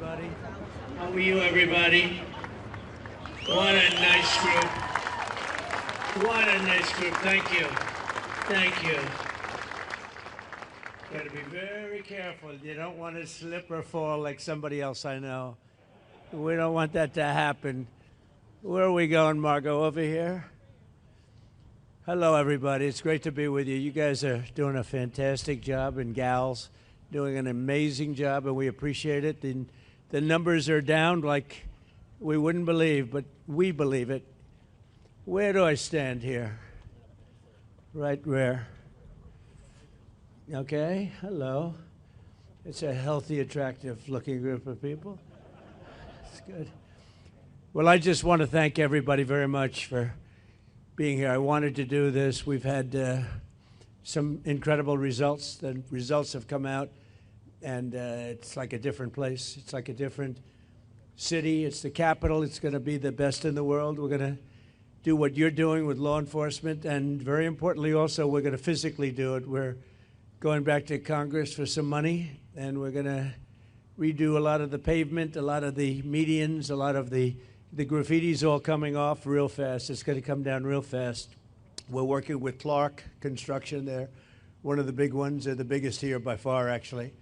everybody. How are you, everybody? What a nice group. What a nice group. Thank you. Thank you. Got to be very careful. You don't want to slip or fall like somebody else I know. We don't want that to happen. Where are we going, Margot? Over here? Hello, everybody. It's great to be with you. You guys are doing a fantastic job, and gals doing an amazing job, and we appreciate it. The numbers are down like we wouldn't believe, but we believe it. Where do I stand here? Right where? Okay, hello. It's a healthy, attractive-looking group of people. It's good. Well, I just want to thank everybody very much for being here. I wanted to do this. We've had some incredible results. The results have come out, and it's like a different place. It's like a different city. It's the capital. It's going to be the best in the world. We're going to do what you're doing with law enforcement, and very importantly also, we're going to physically do it. We're going back to Congress for some money, and we're going to redo a lot of the pavement, a lot of the medians, a lot of the graffiti's all coming off real fast. It's going to come down real fast. We're working with Clark Construction. They're one of the big ones. They're the biggest here by far, actually.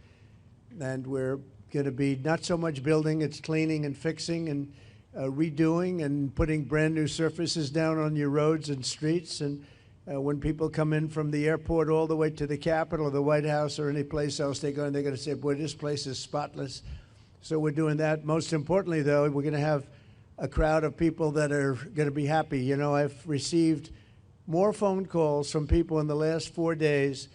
And we're going to be not so much building, it's cleaning and fixing and redoing and putting brand new surfaces down on your roads and streets. And when people come in from the airport all the way to the Capitol or the White House or any place else they go, and they're going to say, boy, this place is spotless. So we're doing that. Most importantly, though, we're going to have a crowd of people that are going to be happy. You know, I've received more phone calls from people in the last 4 days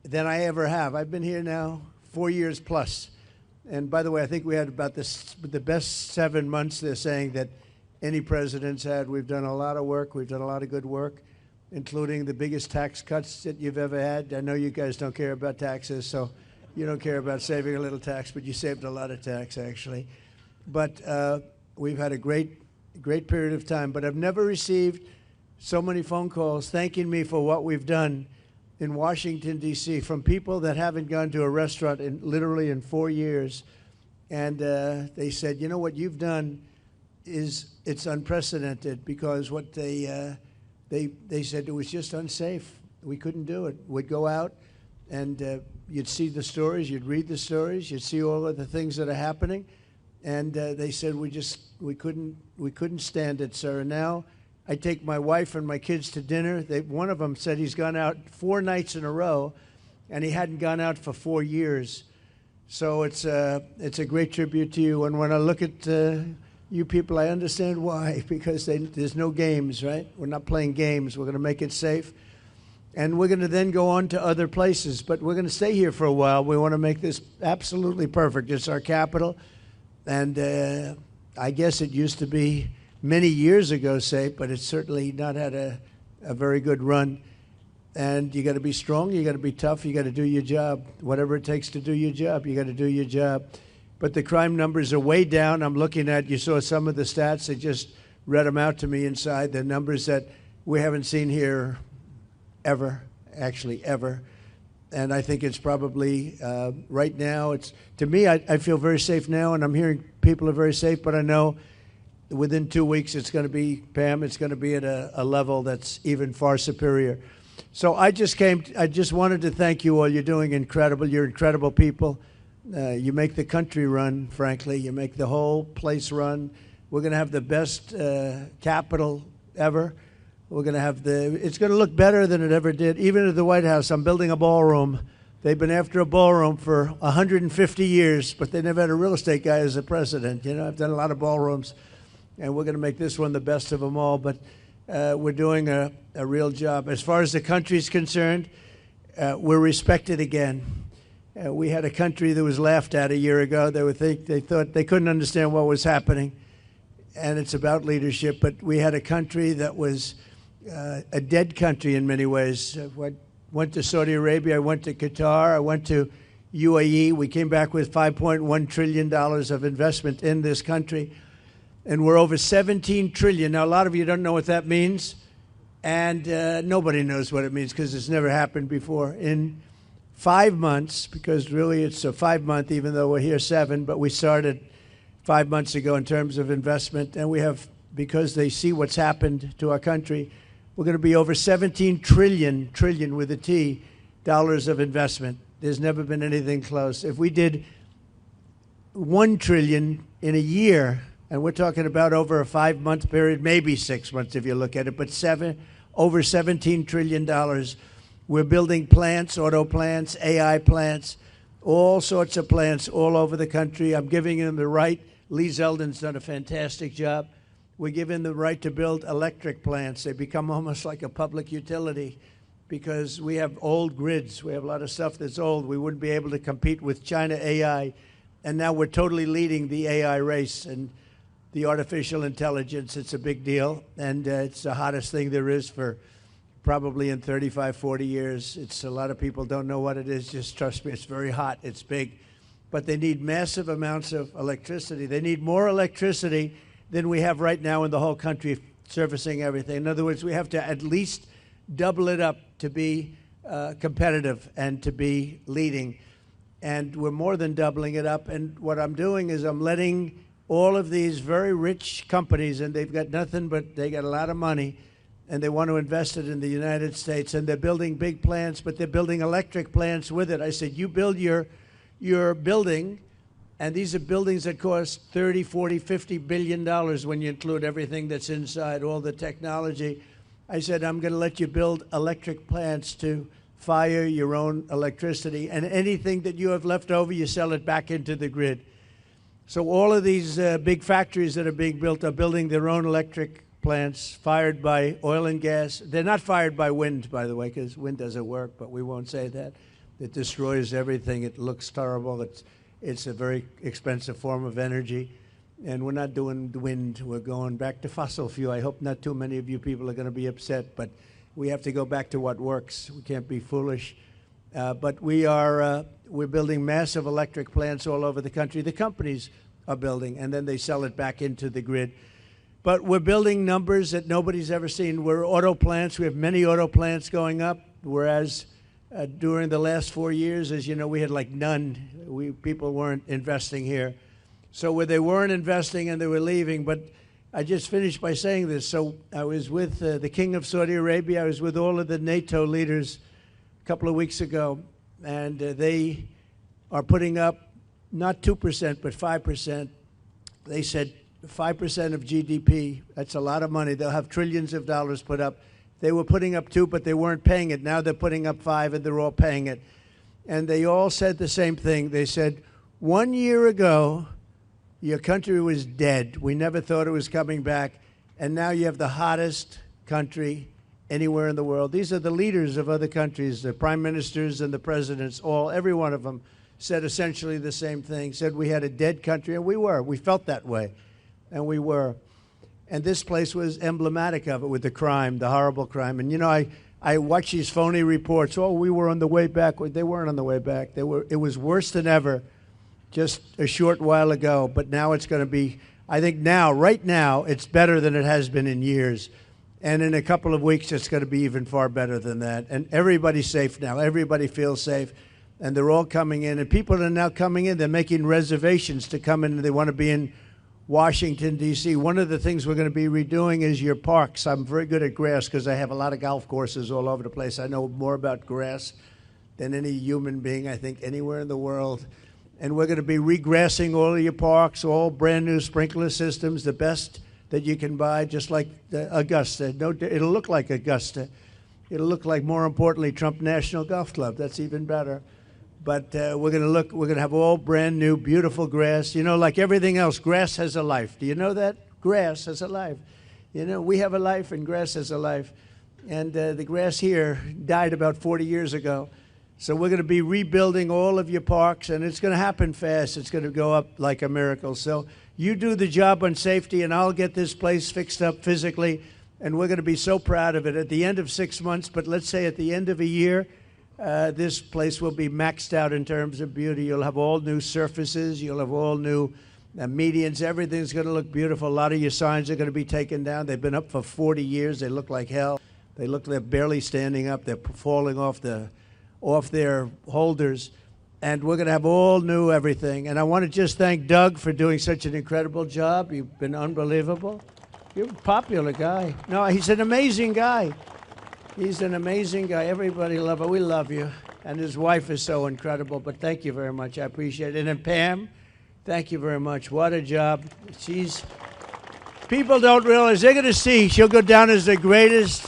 than I ever have. I've been here now 4 years plus. And by the way, I think we had about the best 7 months, they're saying, that any president's had. We've done a lot of work. We've done a lot of good work, including the biggest tax cuts that you've ever had. I know you guys don't care about taxes, so you don't care about saving a little tax, but you saved a lot of tax, actually. But we've had a great period of time. But I've never received so many phone calls thanking me for what we've done in Washington, D.C., from people that haven't gone to a restaurant literally in 4 years. And they said, you know, what you've done it's unprecedented, because what they said, it was just unsafe. We couldn't do it. We'd go out and you'd see the stories, you'd read the stories, you'd see all of the things that are happening. And they said, we couldn't stand it, sir. And now I take my wife and my kids to dinner. One of them said he's gone out 4 nights in a row, and he hadn't gone out for 4 years. So it's a great tribute to you. And when I look at you people, I understand why, because there's no games, right? We're not playing games. We're going to make it safe. And we're going to then go on to other places. But we're going to stay here for a while. We want to make this absolutely perfect. It's our capital. And I guess it used to be many years ago safe, but it's certainly not had a very good run. And you got to be strong, you got to be tough, you got to do your job. Whatever it takes to do your job, you got to do your job. But the crime numbers are way down. I'm looking at, you saw some of the stats, they just read them out to me inside, the numbers that we haven't seen here ever, actually ever. And I think it's probably, right now, to me, I feel very safe now, and I'm hearing people are very safe, but I know within 2 weeks it's going to be, Pam, it's going to be at a level that's even far superior. So I just wanted to thank you all. You're doing incredible. You're incredible people. You make the country run, frankly. You make the whole place run. We're going to have the best Capitol ever. We're going to have it's going to look better than it ever did. Even at the White House, I'm building a ballroom. They've been after a ballroom for 150 years, but they never had a real estate guy as a president. You know, I've done a lot of ballrooms, and we're going to make this one the best of them all. But we're doing a real job. As far as the country's concerned, we're respected again. We had a country that was laughed at a year ago. They thought they couldn't understand what was happening, and it's about leadership. But we had a country that was a dead country in many ways. I went to Saudi Arabia, I went to Qatar, I went to UAE. We came back with $5.1 trillion of investment in this country, and we're over $17 trillion. Now, a lot of you don't know what that means, and nobody knows what it means because it's never happened before. In 5 months, because really it's a 5-month, even though we're here 7, but we started 5 months ago in terms of investment, and we have, because they see what's happened to our country, we're going to be over 17 trillion with a T, dollars of investment. There's never been anything close. If we did 1 trillion in a year, and we're talking about over a 5-month period, maybe 6 months if you look at it, but over $17 trillion. We're building plants, auto plants, AI plants, all sorts of plants all over the country. I'm giving them the right. Lee Zeldin's done a fantastic job. We're giving them the right to build electric plants. They become almost like a public utility because we have old grids. We have a lot of stuff that's old. We wouldn't be able to compete with China AI. And now we're totally leading the AI race and the artificial intelligence. It's a big deal. And it's the hottest thing there is for probably in 35, 40 years. It's a lot of people don't know what it is. Just trust me, it's very hot. It's big. But they need massive amounts of electricity. They need more electricity than we have right now in the whole country servicing everything. In other words, we have to at least double it up to be competitive and to be leading. And we're more than doubling it up. And what I'm doing is I'm letting all of these very rich companies, and they've got nothing but they got a lot of money, and they want to invest it in the United States, and they're building big plants, but they're building electric plants with it. I said, you build your building, and these are buildings that cost 30, 40, 50 billion dollars when you include everything that's inside, all the technology. I said, I'm going to let you build electric plants to fire your own electricity, and anything that you have left over, you sell it back into the grid. So all of these big factories that are being built are building their own electric plants fired by oil and gas. They're not fired by wind, by the way, because wind doesn't work, but we won't say that. It destroys everything. It looks terrible. It's a very expensive form of energy. And we're not doing wind. We're going back to fossil fuel. I hope not too many of you people are going to be upset, but we have to go back to what works. We can't be foolish. But we're building massive electric plants all over the country. The companies are building, and then they sell it back into the grid. But we're building numbers that nobody's ever seen. We're auto plants. We have many auto plants going up, whereas during the last 4 years, as you know, we had like none. People weren't investing here. So where they weren't investing and they were leaving, but I just finished by saying this. So I was with the King of Saudi Arabia. I was with all of the NATO leaders a couple of weeks ago, and they are putting up not 2%, but 5%. They said 5% of GDP, that's a lot of money. They'll have trillions of dollars put up. They were putting up 2, but they weren't paying it. Now they're putting up 5, and they're all paying it. And they all said the same thing. They said, 1 year ago, your country was dead. We never thought it was coming back. And now you have the hottest country anywhere in the world. These are the leaders of other countries, the prime ministers and the presidents, every one of them said essentially the same thing, said we had a dead country, and we were. We felt that way. And we were. And this place was emblematic of it with the crime, the horrible crime. And, you know, I watch these phony reports. Oh, we were on the way back. They weren't on the way back. It was worse than ever just a short while ago. But now it's going to be, I think now, right now, it's better than it has been in years. And in a couple of weeks, it's going to be even far better than that. And everybody's safe now. Everybody feels safe. And they're all coming in. And people are now coming in. They're making reservations to come in. And they want to be in Washington, D.C. One of the things we're going to be redoing is your parks. I'm very good at grass because I have a lot of golf courses all over the place. I know more about grass than any human being, I think, anywhere in the world. And we're going to be regrassing all of your parks, all brand new sprinkler systems, the best that you can buy, just like Augusta. No, it'll look like Augusta. It'll look like, more importantly, Trump National Golf Club. That's even better. But we're going to have all brand new, beautiful grass. You know, like everything else, grass has a life. Do you know that? Grass has a life. You know, we have a life and grass has a life. And the grass here died about 40 years ago. So we're going to be rebuilding all of your parks, and it's going to happen fast. It's going to go up like a miracle. So you do the job on safety, and I'll get this place fixed up physically, and we're going to be so proud of it at the end of 6 months. But let's say at the end of a year, this place will be maxed out in terms of beauty. You'll have all new surfaces. You'll have all new medians. Everything's going to look beautiful. A lot of your signs are going to be taken down. They've been up for 40 years. They look like hell. They're barely standing up. They're falling off the off their holders. And we're going to have all new everything. And I want to just thank Doug for doing such an incredible job. You've been unbelievable. You're a popular guy. No, he's an amazing guy. He's an amazing guy. Everybody love him. We love you. And his wife is so incredible. But thank you very much. I appreciate it. And then Pam, thank you very much. What a job. People don't realize, they're going to see she'll go down as the greatest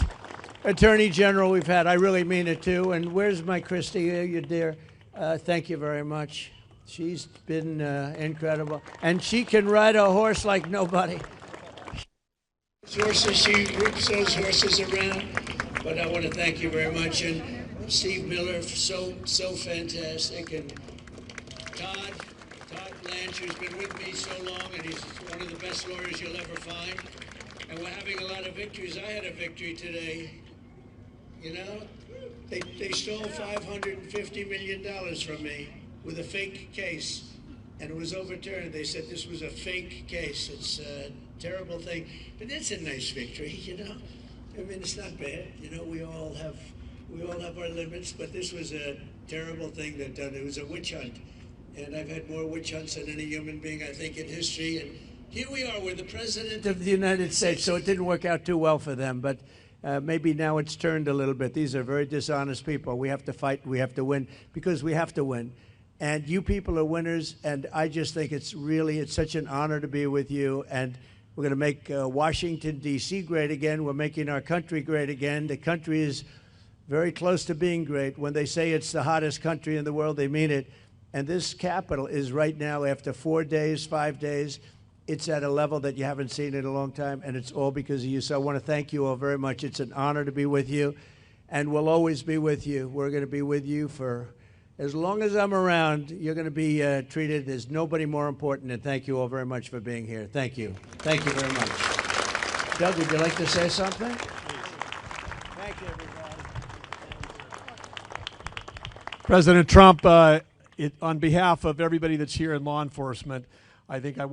attorney general we've had. I really mean it, too. And where's my Christy? You dear. Thank you very much. She's been incredible. And she can ride a horse like nobody. Horses, she whips those horses around. But I want to thank you very much. And Steve Miller, so fantastic. And Todd Blanchard's been with me so long, and he's one of the best lawyers you'll ever find. And we're having a lot of victories. I had a victory today. You know? They stole $550 million from me with a fake case, and it was overturned. They said this was a fake case. It's a terrible thing, but it's a nice victory, you know. I mean, it's not bad. You know, we all have our limits, but this was a terrible thing that done. It was a witch hunt, and I've had more witch hunts than any human being, I think, in history. And here we are, we're the president of the United States, so it didn't work out too well for them, but. Maybe now it's turned a little bit. These are very dishonest people. We have to fight. We have to win because we have to win. And you people are winners. And I just think it's such an honor to be with you. And we're going to make Washington, D.C. great again. We're making our country great again. The country is very close to being great. When they say it's the hottest country in the world, they mean it. And this Capitol is right now, after 4 days, 5 days, it's at a level that you haven't seen in a long time, and it's all because of you. So I want to thank you all very much. It's an honor to be with you, and we'll always be with you. We're going to be with you for as long as I'm around. You're going to be treated as nobody more important, and thank you all very much for being here. Thank you. Thank you very much. Doug, would you like to say something? Thank you, everybody. President Trump, on behalf of everybody that's here in law enforcement, I think I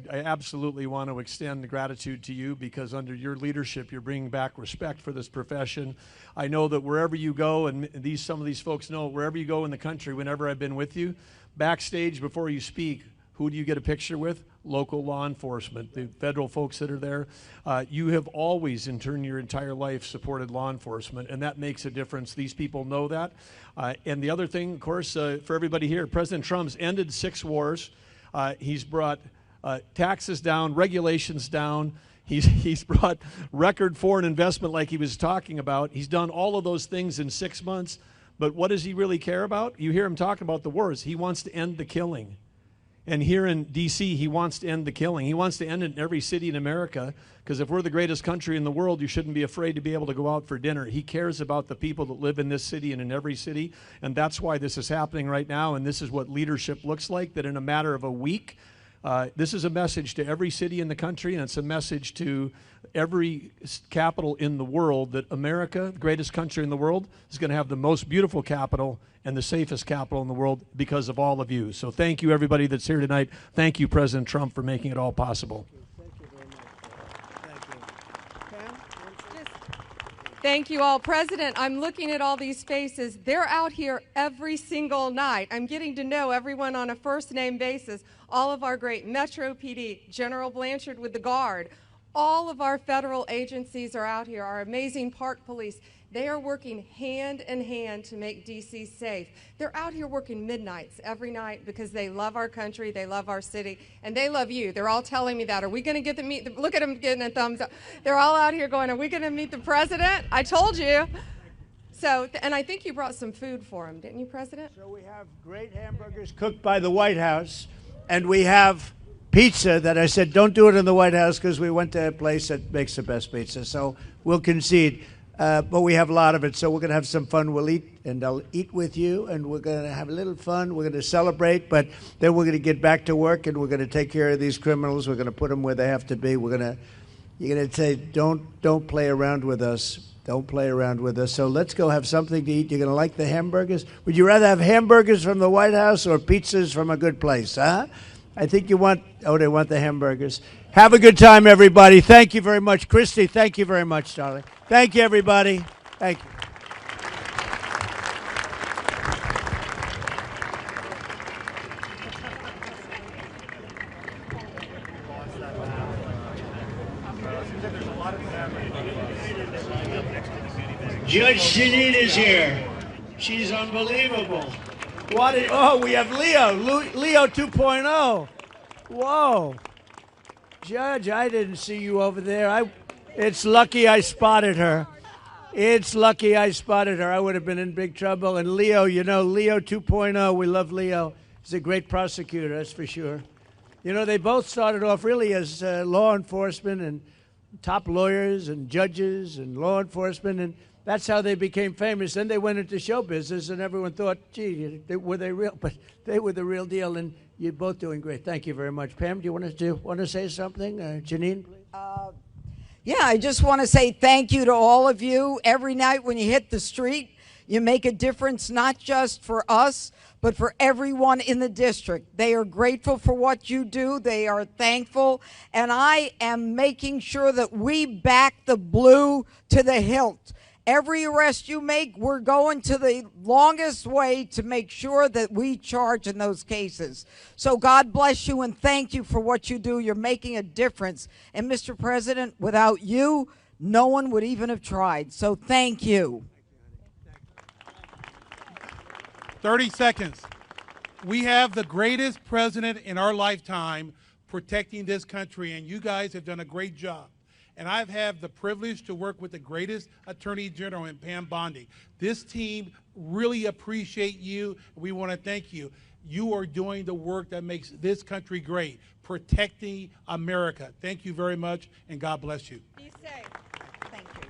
absolutely want to extend gratitude to you because under your leadership, you're bringing back respect for this profession. I know that wherever you go, and some of these folks know, wherever you go in the country, whenever I've been with you, backstage before you speak, who do you get a picture with? Local law enforcement, the federal folks that are there. You have always, in turn, your entire life supported law enforcement, and that makes a difference. These people know that. And the other thing, of course, for everybody here, President Trump's ended 6 wars. He's brought taxes down, regulations down. He's brought record foreign investment like he was talking about. He's done all of those things in 6 months. But what does he really care about? You hear him talking about the wars. He wants to end the killing. And here in D.C., he wants to end the killing. He wants to end it in every city in America, because if we're the greatest country in the world, you shouldn't be afraid to be able to go out for dinner. He cares about the people that live in this city and in every city, and that's why this is happening right now, and this is what leadership looks like, that in a matter of a week, this is a message to every city in the country, and it's a message to every capital in the world that America, the greatest country in the world, is going to have the most beautiful capital and the safest capital in the world because of all of you. So thank you, everybody that's here tonight. Thank you, President Trump, for making it all possible. Thank you very much. Thank you. Pam? Thank you all. President, I'm looking at all these faces. They're out here every single night. I'm getting to know everyone on a first-name basis. All of our great Metro PD, General Blanchard with the Guard, all of our federal agencies are out here, our amazing park police. They are working hand in hand to make D.C. safe. They're out here working midnights every night because they love our country, they love our city, and they love you. They're all telling me that. Are we going to get to meet look at them getting a thumbs up. They're all out here going, are we going to meet the president? I told you. So, and I think you brought some food for him, didn't you, President? So we have great hamburgers cooked by the White House, and we have pizza that I said don't do it in the White House because we went to a place that makes the best pizza. So we'll concede. But we have a lot of it, so we're going to have some fun. We'll eat, and I'll eat with you, and we're going to have a little fun. We're going to celebrate, but then we're going to get back to work, and we're going to take care of these criminals. We're going to put them where they have to be. You're going to say, don't play around with us. Don't play around with us. So let's go have something to eat. You're going to like the hamburgers? Would you rather have hamburgers from the White House or pizzas from a good place, huh? I think you want, they want the hamburgers. Have a good time, everybody. Thank you very much. Christy, thank you very much, darling. Thank you, everybody. Thank you. Judge Janine is here. She's unbelievable. Oh, we have Leo. Leo 2.0. Whoa. Judge, I didn't see you over there. It's lucky I spotted her. It's lucky I spotted her. I would have been in big trouble. And Leo, you know, Leo 2.0, we love Leo. He's a great prosecutor, that's for sure. You know, they both started off really as law enforcement and top lawyers and judges and law enforcement, and that's how they became famous. Then they went into show business, and everyone thought, gee, were they real? But they were the real deal, and you're both doing great. Thank you very much. Pam, do you want to say something? Janine, please? Yeah, I just want to say thank you to all of you. Every night when you hit the street, you make a difference, not just for us, but for everyone in the district. They are grateful for what you do. They are thankful. And I am making sure that we back the blue to the hilt. Every arrest you make, we're going to the longest way to make sure that we charge in those cases. So God bless you and thank you for what you do. You're making a difference. And Mr. President, without you, no one would even have tried. So thank you. 30 seconds. We have the greatest president in our lifetime protecting this country, and you guys have done a great job. And I've had the privilege to work with the greatest Attorney General in Pam Bondi. This team really appreciate you. We want to thank you. You are doing the work that makes this country great, protecting America. Thank you very much, and God bless you. Be safe. Thank you.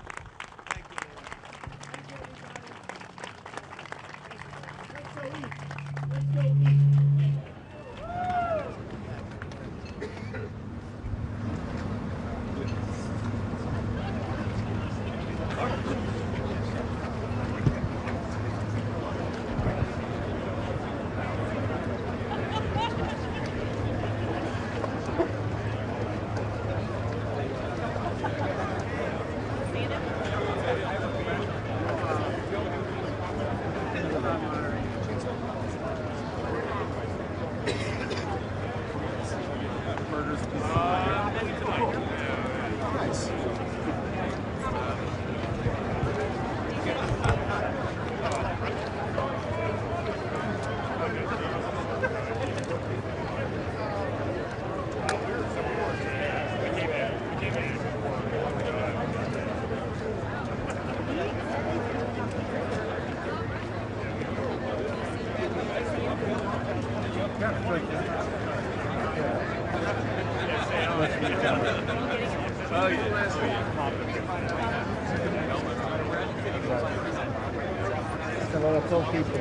That's a lot of tall people.